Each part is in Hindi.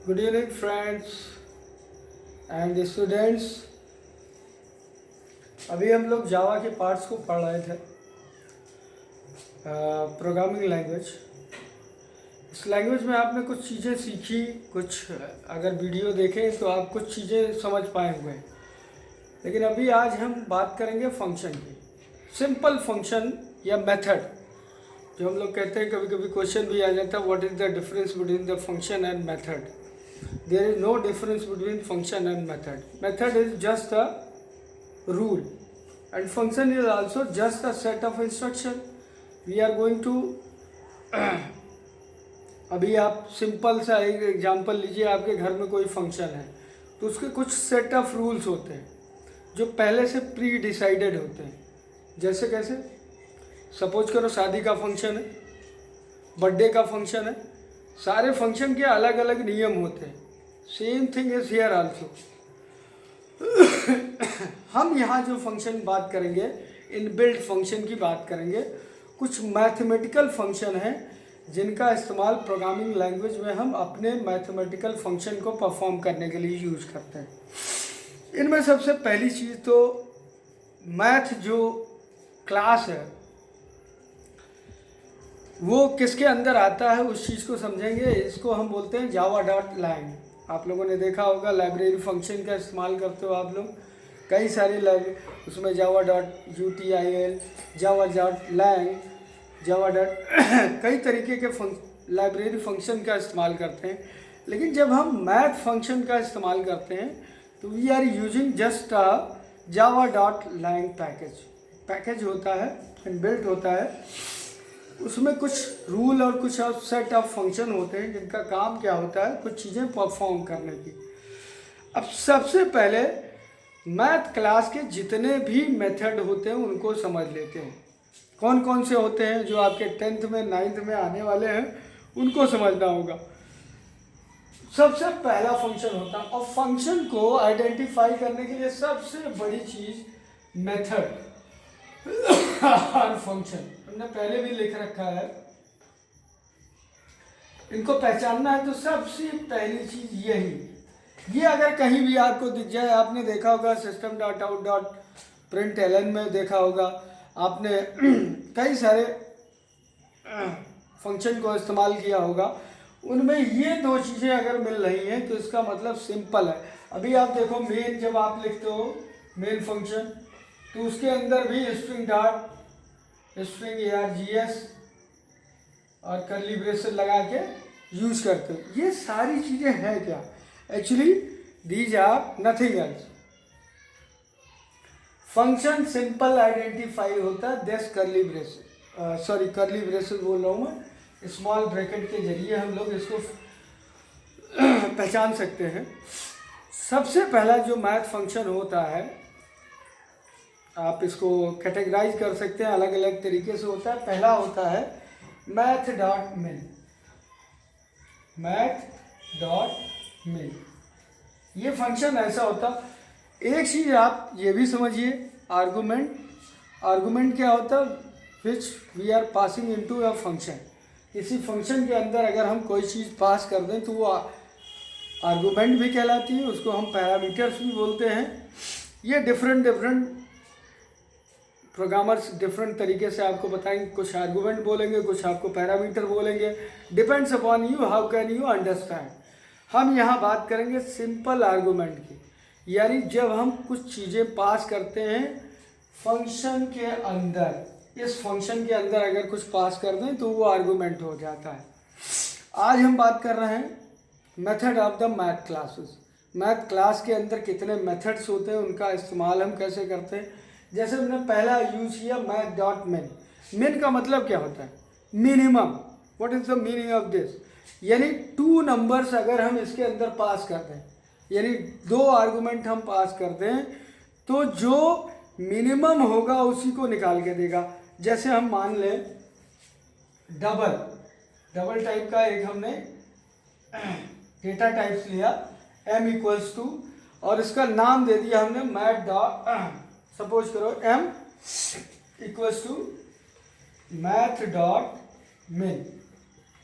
Good evening, friends and students. अभी हम लोग जावा के पार्ट्स को पढ़ रहे थे, प्रोग्रामिंग लैंग्वेज। इस लैंग्वेज में आपने कुछ चीज़ें सीखी, कुछ अगर वीडियो देखें तो आप कुछ चीज़ें समझ पाए हुए हैं। लेकिन अभी आज हम बात करेंगे फंक्शन की, सिंपल फंक्शन या मेथड, जो हम लोग कहते हैं। कभी कभी क्वेश्चन भी आ जाता है, what is the difference between the function and method. There is no difference between function and method. Method is just a rule and function is also just a set of instruction. We are going to अभी आप सिंपल सा एक एग्जांपल लीजिए। आपके घर में कोई फंक्शन है तो उसके कुछ सेट ऑफ रूल्स होते हैं जो पहले से प्री डिसाइडेड होते हैं। जैसे कैसे, सपोज करो शादी का फंक्शन है, बर्थडे का फंक्शन है, सारे फंक्शन के अलग अलग नियम होते हैं। Same thing is here also. हम यहाँ जो फंक्शन बात करेंगे, इनबिल्ट फंक्शन की बात करेंगे। कुछ मैथमेटिकल फंक्शन हैं जिनका इस्तेमाल प्रोग्रामिंग लैंग्वेज में हम अपने मैथमेटिकल फंक्शन को परफॉर्म करने के लिए यूज करते हैं। इनमें सबसे पहली चीज़ तो मैथ जो क्लास है वो किसके अंदर आता है उस चीज़ को समझेंगे। इसको हम बोलते हैं जावा डॉट लैंग। आप लोगों ने देखा होगा लाइब्रेरी फंक्शन का इस्तेमाल करते हो आप लोग, कई सारी लाइब्रेरी, उसमें Java dot UTIL, Java dot lang, Java dot कई तरीके के लाइब्रेरी फंक्शन का इस्तेमाल करते हैं। लेकिन जब हम मैथ फंक्शन का इस्तेमाल करते हैं तो we are using just a Java dot lang package होता है, इनबिल्ट होता है। उसमें कुछ रूल और कुछ सेट ऑफ फंक्शन होते हैं जिनका काम क्या होता है, कुछ चीज़ें परफॉर्म करने की। अब सबसे पहले मैथ क्लास के जितने भी मेथड होते हैं उनको समझ लेते हैं। कौन कौन से होते हैं जो आपके 10th में 9th में आने वाले हैं, उनको समझना होगा। सबसे पहला फंक्शन होता है, और फंक्शन को आइडेंटिफाई करने के लिए सबसे बड़ी चीज़ मेथड और फंक्शन हमने पहले भी लिख रखा है। इनको पहचानना है तो सबसे पहली चीज यही। ये अगर कहीं भी आपको दिख जाए, आपने देखा होगा system dot out dot print ln में देखा होगा आपने, कई सारे फंक्शन को इस्तेमाल किया होगा। उनमें ये दो चीज़ें अगर मिल रही हैं तो इसका मतलब सिंपल है। अभी आप देखो, मेन जब आप लिखते हो मेन फंक्शन तो उसके अंदर भी स्ट्रिंग डॉट स्ट्रिंग ARGS और कर्ली ब्रेसेस लगा के यूज करते हो। ये सारी चीज़ें हैं क्या? Actually these are nothing else. Function simple identify होता है this curly braces, curly braces बोल रहा हूँ मैं, स्मॉल ब्रैकेट के जरिए हम लोग इसको पहचान सकते हैं। सबसे पहला जो मैथ फंक्शन होता है, आप इसको कैटेगराइज कर सकते हैं, अलग अलग तरीके से होता है। पहला होता है मैथ डॉट मिन। ये फंक्शन ऐसा होता, एक चीज़ आप ये भी समझिए, आर्गूमेंट क्या होता, which we are passing into a function. किसी फंक्शन के अंदर अगर हम कोई चीज़ पास कर दें तो वो आर्गूमेंट भी कहलाती है, उसको हम पैरामीटर्स भी बोलते हैं। ये डिफरेंट प्रोग्रामर्स डिफरेंट तरीके से आपको बताएंगे, कुछ आर्गूमेंट बोलेंगे, कुछ आपको पैरामीटर बोलेंगे। Depends upon you, how can you understand. हम यहाँ बात करेंगे सिंपल आर्गूमेंट की, यानी जब हम कुछ चीज़ें पास करते हैं फंक्शन के अंदर, इस फंक्शन के अंदर अगर कुछ पास कर दें तो वो आर्गूमेंट हो जाता है। आज हम बात कर रहे हैं method of the math classes. Math class के अंदर कितने मेथड्स होते हैं, उनका इस्तेमाल हम कैसे करते हैं। जैसे हमने पहला यूज किया मैथ डॉट मिन। मिन का मतलब क्या होता है? Minimum. What is the meaning of this? यानी 2 नंबर्स अगर हम इसके अंदर पास कर दें, यानी 2 आर्गूमेंट हम पास कर दें तो जो मिनिमम होगा उसी को निकाल के देगा। जैसे हम मान लें डबल टाइप का एक हमने डेटा टाइप्स लिया, m इक्वल्स टू, और इसका नाम दे दिया हमने मैथ डॉट, सपोज करो m equals to math dot min.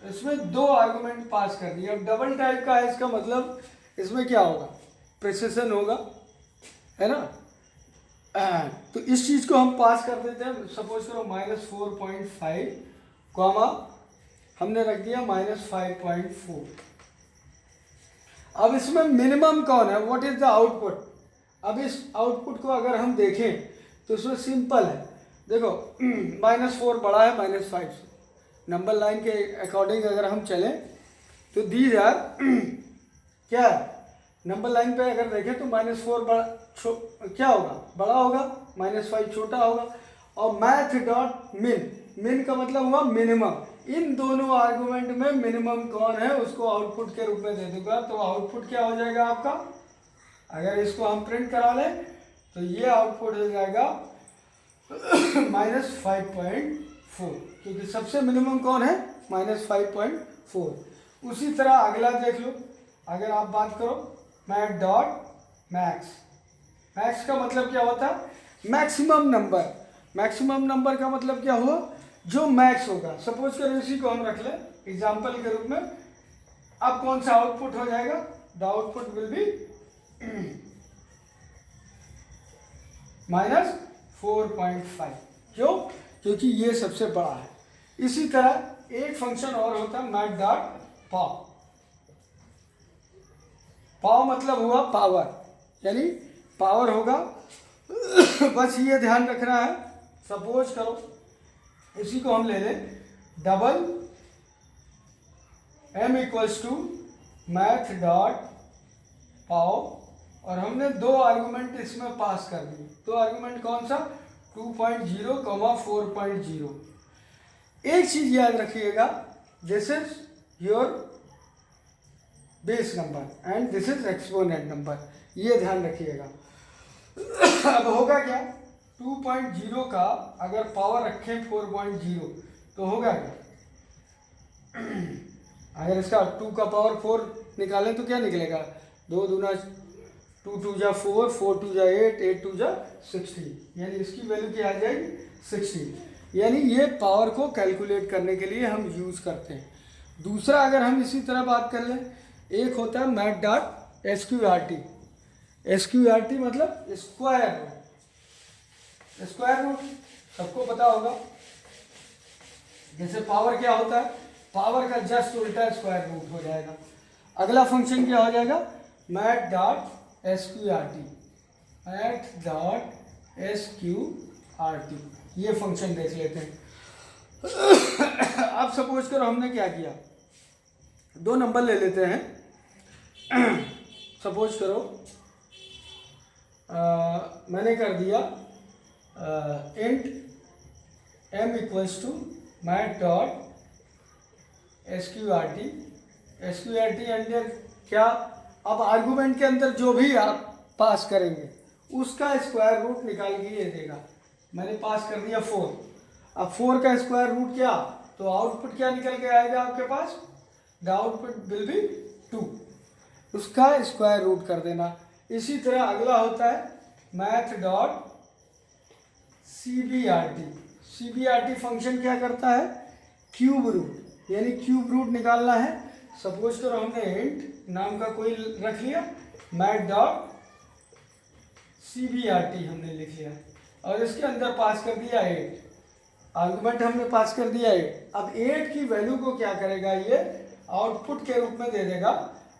इसमें दो आर्गुमेंट पास कर दिए। अब डबल टाइप का है, इसका मतलब इसमें क्या होगा, प्रिसिशन होगा, है ना। तो इस चीज़ को हम पास कर देते हैं। सपोज करो -4.5 कॉमा हमने रख दिया -5.4। अब इसमें मिनिमम कौन है, व्हाट इज द आउटपुट। अब इस आउटपुट को अगर हम देखें तो इसमें सिंपल है, देखो -4 बड़ा है -5 से। नंबर लाइन के अकॉर्डिंग अगर हम चलें तो दीज आर क्या नंबर लाइन पे अगर देखें तो -4 बड़ा क्या होगा, बड़ा होगा, -5 छोटा होगा। और मैथ डॉट मिन का मतलब हुआ मिनिमम। इन दोनों आर्गुमेंट में मिनिमम कौन है उसको आउटपुट के रूप में दे दूंगा। तो आउटपुट क्या हो जाएगा आपका, अगर इसको हम प्रिंट करा लें तो ये आउटपुट हो जाएगा -5.4, क्योंकि सबसे मिनिमम कौन है, -5.4। उसी तरह अगला देख लो, अगर आप बात करो मैथ डॉट मैक्स। मैक्स का मतलब क्या होता है, मैक्सिमम नंबर। मैक्सिमम नंबर का मतलब क्या हुआ, जो मैक्स होगा। सपोज करो इसी को हम रख लें एग्जाम्पल के रूप में। अब कौन सा आउटपुट हो जाएगा, द आउटपुट विल बी -4.5। क्यों, क्योंकि ये सबसे बड़ा है। इसी तरह एक फंक्शन और होता है मैथ डॉट पाव। पाव मतलब हुआ पावर, यानी पावर होगा। बस ये ध्यान रखना है, सपोज करो इसी को हम ले लें double m equals to math डॉट पाव, और हमने दो आर्गुमेंट इसमें पास कर दिए। दो आर्गुमेंट कौन सा, 2.0 4.0। एक चीज याद रखिएगा, this is your base number and this is exponent number, ये ध्यान रखिएगा। अब होगा क्या, 2.0 का अगर पावर रखें 4.0 तो होगा क्या, अगर इसका 2 का पावर 4 निकालें तो क्या निकलेगा, 2 दूना 2 2 जा 4, 4 2 जा 8, 8 2 जा 16, यानी इसकी वैल्यू क्या आ जाएगी 16। यानी ये पावर को कैलकुलेट करने के लिए हम यूज़ करते हैं। दूसरा अगर हम इसी तरह बात कर लें, एक होता है मैथ डॉट SQRT। SQRT मतलब स्क्वायर रूट। स्क्वायर रूट सबको पता होगा, जैसे पावर क्या होता है, पावर का जस्ट उल्टा स्क्वायर रूट हो जाएगा। अगला फंक्शन क्या हो जाएगा, math dot SQRT। Math dot SQRT, ये फंक्शन देख लेते हैं। अब सपोज करो हमने क्या किया, दो नंबर ले लेते हैं। सपोज करो मैंने कर दिया int m equals to math dot SQRT। SQRT under क्या, अब आर्गुमेंट के अंदर जो भी आप पास करेंगे उसका स्क्वायर रूट निकाल के ये देगा। मैंने पास कर दिया 4। अब 4 का स्क्वायर रूट क्या, तो आउटपुट क्या निकल के आएगा आपके पास, द आउटपुट विल बी 2, उसका स्क्वायर रूट कर देना। इसी तरह अगला होता है math dot CBRT। CBRT function क्या करता है, क्यूब रूट, यानी क्यूब रूट निकालना है। सपोज करो हमने इंट नाम का कोई रख लिया, मैथ डॉट CBRT हमने लिख लिया, और इसके अंदर पास कर दिया 8। आर्गुमेंट हमने पास कर दिया 8। अब 8 की वैल्यू को क्या करेगा, ये आउटपुट के रूप में दे देगा,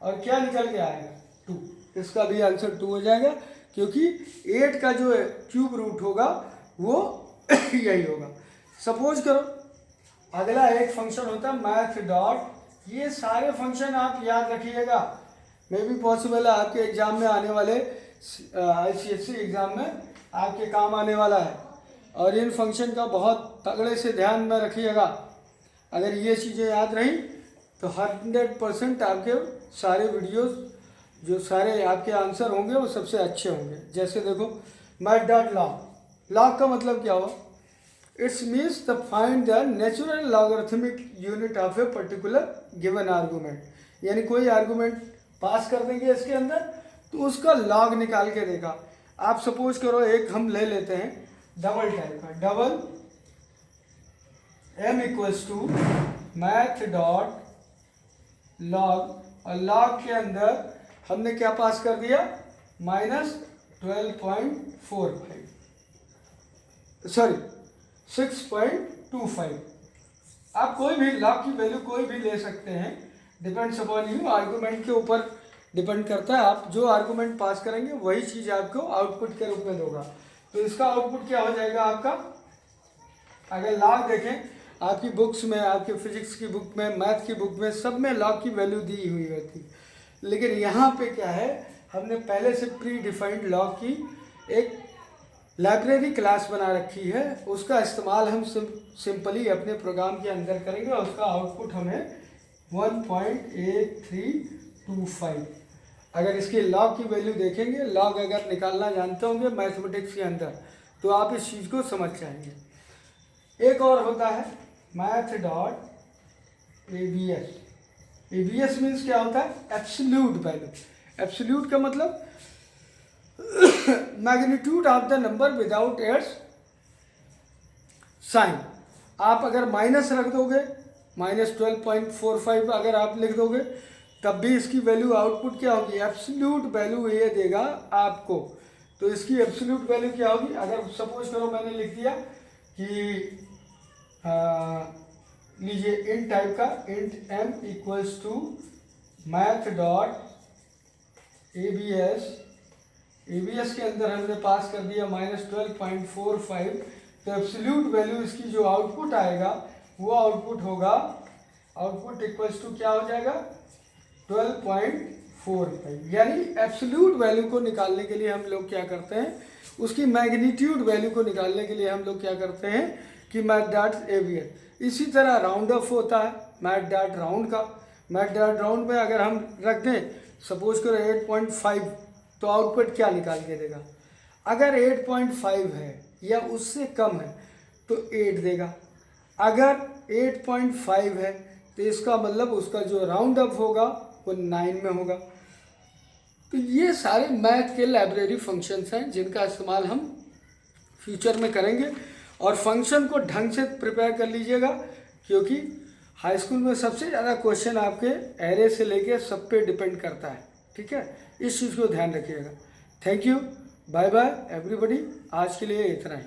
और क्या निकल के आएगा 2। इसका भी आंसर 2 हो जाएगा, क्योंकि 8 का जो क्यूब रूट होगा वो यही होगा। सपोज करो अगला एक फंक्शन होता है मैथ डॉट, ये सारे फंक्शन आप याद रखिएगा, मे भी पॉसिबल है आपके एग्जाम में आने वाले ICSE एग्ज़ाम में आपके काम आने वाला है, और इन फंक्शन का बहुत तगड़े से ध्यान में रखिएगा। अगर ये चीज़ें याद रही तो 100% आपके सारे वीडियोस, जो सारे आपके आंसर होंगे वो सबसे अच्छे होंगे। जैसे देखो मैथ डॉट लॉग। लॉग का मतलब क्या हुआ, it's means the find the natural logarithmic unit of a particular given argument, यानी कोई आर्गूमेंट पास कर देंगे इसके अंदर तो उसका लॉग निकाल के देगा। आप सपोज करो एक हम ले लेते हैं डबल टाइप का, double m equals to math dot log, और लॉग के अंदर हमने क्या पास कर दिया, -12.45, सॉरी 6.25। आप कोई भी लॉग की वैल्यू कोई भी ले सकते हैं, डिपेंड्स अपॉन यू, आर्गूमेंट के ऊपर डिपेंड करता है। आप जो आर्गूमेंट पास करेंगे वही चीज़ आपको आउटपुट के रूप में दोगा। तो इसका आउटपुट क्या हो जाएगा आपका, अगर लॉग देखें आपकी बुक्स में, आपके फिजिक्स की बुक में, मैथ की बुक में, सब में लॉग की वैल्यू दी हुई होती, लेकिन यहाँ पे क्या है, हमने पहले से प्री डिफाइंड लॉग की एक लाइब्रेरी क्लास बना रखी है, उसका इस्तेमाल हम सिंपली अपने प्रोग्राम के अंदर करेंगे और उसका आउटपुट हमें 1.8325। अगर इसकी लॉग की वैल्यू देखेंगे, लॉग अगर निकालना जानते होंगे मैथमेटिक्स के अंदर, तो आप इस चीज़ को समझ जाएंगे। एक और होता है math dot ABS। ABS means क्या होता है, एब्सोल्यूट वैल्यू। एब्सोल्यूट का मतलब magnitude of the number without its sign. आप अगर माइनस रख दोगे, -12.45 अगर आप लिख दोगे, तब भी इसकी वैल्यू आउटपुट क्या होगी, एब्सोल्यूट वैल्यू ये देगा आपको। तो इसकी एब्सोल्यूट वैल्यू क्या होगी, अगर सपोज करो मैंने लिख दिया कि लीजिए इंट टाइप का, int m equals to math dot ABS। ABS के अंदर हमने पास कर दिया -12.45, तो एब्सोल्यूट वैल्यू इसकी जो आउटपुट आएगा वो आउटपुट होगा, आउटपुट इक्वल्स टू क्या हो जाएगा 12.45। यानी एब्सोल्यूट वैल्यू को निकालने के लिए हम लोग क्या करते हैं, उसकी मैग्नीट्यूड वैल्यू को निकालने के लिए हम लोग क्या करते हैं कि मैथ डॉट ABS। इसी तरह राउंड ऑफ होता है मैथ डॉट राउंड का। मैथ डॉट राउंड में अगर हम रख दें सपोज करो 8.5, तो आउटपुट क्या निकाल के देगा, अगर 8.5 है या उससे कम है तो 8 देगा, अगर 8.5 है तो इसका मतलब उसका जो राउंड अप होगा वो 9 में होगा। तो ये सारे मैथ के लाइब्रेरी फंक्शंस हैं जिनका इस्तेमाल हम फ्यूचर में करेंगे। और फंक्शन को ढंग से प्रिपेयर कर लीजिएगा, क्योंकि हाई स्कूल में सबसे ज़्यादा क्वेश्चन आपके एरे से लेके सब पे डिपेंड करता है। ठीक है, इस चीज़ को ध्यान रखिएगा। Thank you, bye bye everybody. आज के लिए इतना ही।